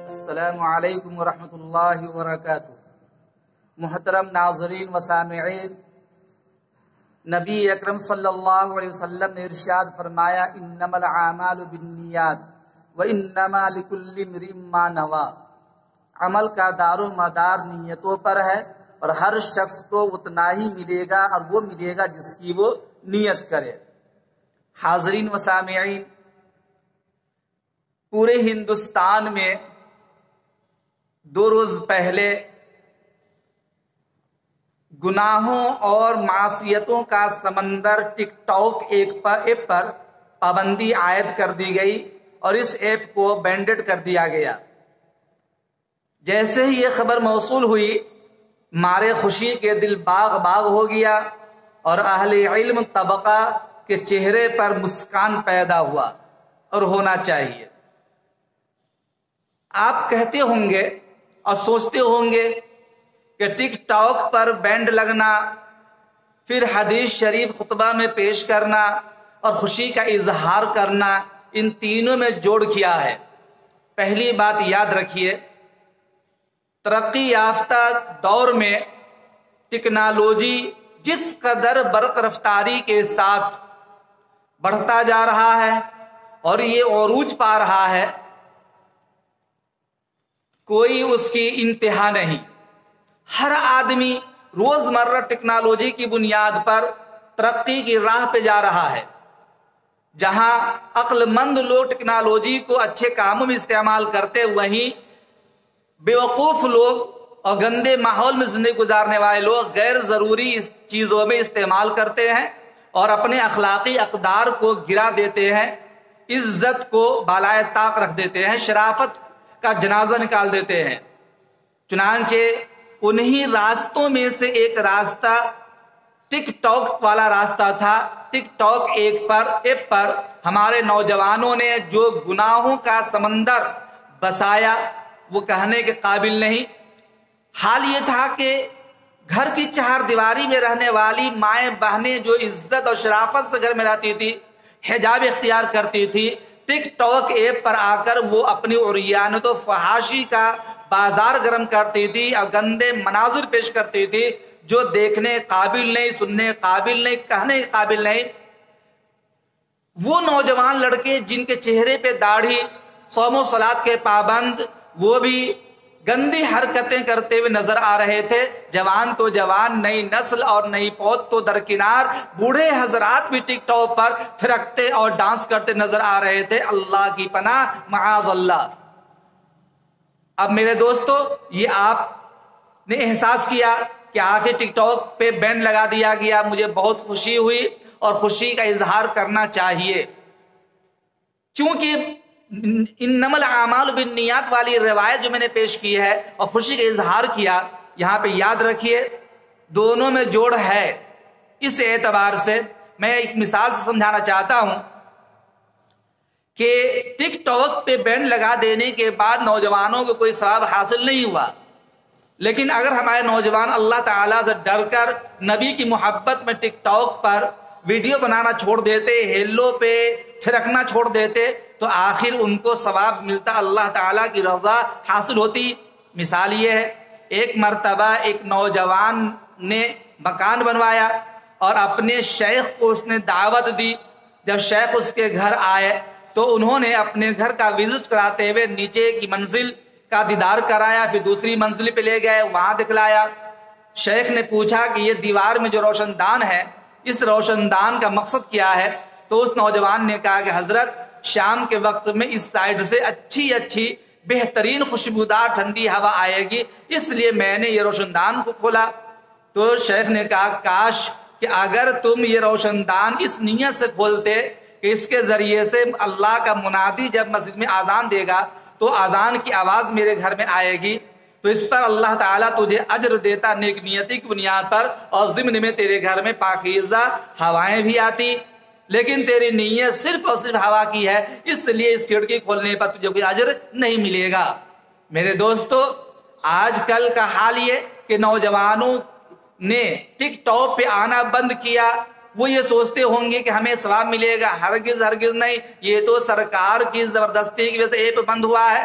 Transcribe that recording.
السلام علیکم ورحمۃ اللہ وبرکاتہ۔ محترم ناظرین و سامعین، نبی اکرم صلی اللہ علیہ وسلم نے ارشاد فرمایا انما الاعمال بالنیات وانما لکل امرئ ما نوی۔ عمل کا دار و مدار نیتوں پر ہے اور ہر شخص کو اتنا ہی ملے گا اور وہ ملے گا جس کی وہ نیت کرے۔ حاضرین و سامعین، پورے ہندوستان میں 2 روز پہلے گناہوں اور معصیتوں کا سمندر ٹک ٹاک ایپ پر پابندی عائد کر دی گئی اور اس ایپ کو بینڈڈ کر دیا گیا۔ جیسے ہی یہ خبر موصول ہوئی، مارے خوشی کے دل باغ باغ ہو گیا اور اہل علم طبقہ کے چہرے پر مسکان پیدا ہوا، اور ہونا چاہیے۔ آپ کہتے ہوں گے اور سوچتے ہوں گے کہ ٹک ٹاک پر بینڈ لگنا، پھر حدیث شریف خطبہ میں پیش کرنا اور خوشی کا اظہار کرنا، ان تینوں میں جوڑ کیا ہے؟ پہلی بات یاد رکھیے، ترقی یافتہ دور میں ٹیکنالوجی جس قدر برق رفتاری کے ساتھ بڑھتا جا رہا ہے اور یہ عروج پا رہا ہے، کوئی اس کی انتہا نہیں۔ ہر آدمی روزمرہ ٹیکنالوجی کی بنیاد پر ترقی کی راہ پہ جا رہا ہے۔ جہاں عقل مند لوگ ٹیکنالوجی کو اچھے کاموں میں استعمال کرتے، وہیں بیوقوف لوگ اور گندے ماحول میں زندگی گزارنے والے لوگ غیر ضروری اس چیزوں میں استعمال کرتے ہیں اور اپنے اخلاقی اقدار کو گرا دیتے ہیں، عزت کو بالائے طاق رکھ دیتے ہیں، شرافت کا جنازہ نکال دیتے ہیں۔ چنانچہ انہی راستوں میں سے ایک راستہ ٹک ٹاک والا راستہ تھا۔ ٹک ٹاک ایپ پر ہمارے نوجوانوں نے جو گناہوں کا سمندر بسایا وہ کہنے کے قابل نہیں۔ حال یہ تھا کہ گھر کی 4 دیواری میں رہنے والی مائیں بہنیں جو عزت اور شرافت سے گھر میں رہتی تھی، حجاب اختیار کرتی تھی، ٹک ٹاک ایپ پر آ کر وہ اپنی عریانت و فحاشی کا بازار گرم کرتی تھی اور گندے مناظر پیش کرتی تھی جو دیکھنے قابل نہیں، سننے قابل نہیں، کہنے قابل نہیں۔ وہ نوجوان لڑکے جن کے چہرے پہ داڑھی، صوم و صلات کے پابند، وہ بھی گندی حرکتیں کرتے ہوئے نظر آ رہے تھے۔ جوان تو جوان، نئی نسل اور نئی پود تو درکنار، بوڑھے حضرات بھی ٹک ٹاک پر تھرکتے اور ڈانس کرتے نظر آ رہے تھے۔ اللہ کی پناہ، معاذ اللہ۔ اب میرے دوستو، یہ آپ نے احساس کیا کہ آخر ٹک ٹاک پہ بین لگا دیا گیا۔ مجھے بہت خوشی ہوئی اور خوشی کا اظہار کرنا چاہیے، چونکہ انما الاعمال بالنیات والی روایت جو میں نے پیش کی ہے اور خوشی کا اظہار کیا، یہاں پہ یاد رکھیے دونوں میں جوڑ ہے۔ اس اعتبار سے میں ایک مثال سے سمجھانا چاہتا ہوں کہ ٹک ٹاک پہ بین لگا دینے کے بعد نوجوانوں کو کوئی ثواب حاصل نہیں ہوا، لیکن اگر ہمارے نوجوان اللہ تعالیٰ سے ڈر کر نبی کی محبت میں ٹک ٹاک پر ویڈیو بنانا چھوڑ دیتے، ہیلو پہ تھرکنا چھوڑ دیتے، تو آخر ان کو ثواب ملتا، اللہ تعالیٰ کی رضا حاصل ہوتی۔ مثال یہ ہے، ایک مرتبہ ایک نوجوان نے مکان بنوایا اور اپنے شیخ کو اس نے دعوت دی۔ جب شیخ اس کے گھر آئے تو انہوں نے اپنے گھر کا وزٹ کراتے ہوئے نیچے کی منزل کا دیدار کرایا، پھر دوسری منزل پہ لے گئے، وہاں دکھلایا۔ شیخ نے پوچھا کہ یہ دیوار میں جو روشن دان ہے، اس روشن دان کا مقصد کیا ہے؟ تو اس نوجوان نے کہا کہ حضرت، شام کے وقت میں اس سائڈ سے اچھی بہترین خوشبودار ٹھنڈی ہوا آئے گی، اس لیے میں نے یہ روشن دان کو کھولا۔ تو شیخ نے کہا کاش کہ اگر تم یہ روشن دان اس نیت سے کھولتے کہ اس کے ذریعے سے اللہ کا منادی جب مسجد میں اذان دے گا تو اذان کی آواز میرے گھر میں آئے گی، تو اس پر اللہ تعالیٰ تجھے اجر دیتا نیک نیتی کی بنیاد پر، اور ضمن میں تیرے گھر میں پاکیزہ ہوائیں بھی آتی، لیکن تیری نیت صرف اور صرف ہوا کی ہے، اس لیے اس کھڑکی کھولنے پر تجھے کوئی اجر نہیں ملے گا۔ میرے دوستو، آج کل کا حال یہ کہ نوجوانوں نے ٹک ٹاک پہ آنا بند کیا، وہ یہ سوچتے ہوں گے کہ ہمیں ثواب ملے گا۔ ہرگز ہرگز نہیں، یہ تو سرکار کی زبردستی کی وجہ سے ایپ بند ہوا ہے۔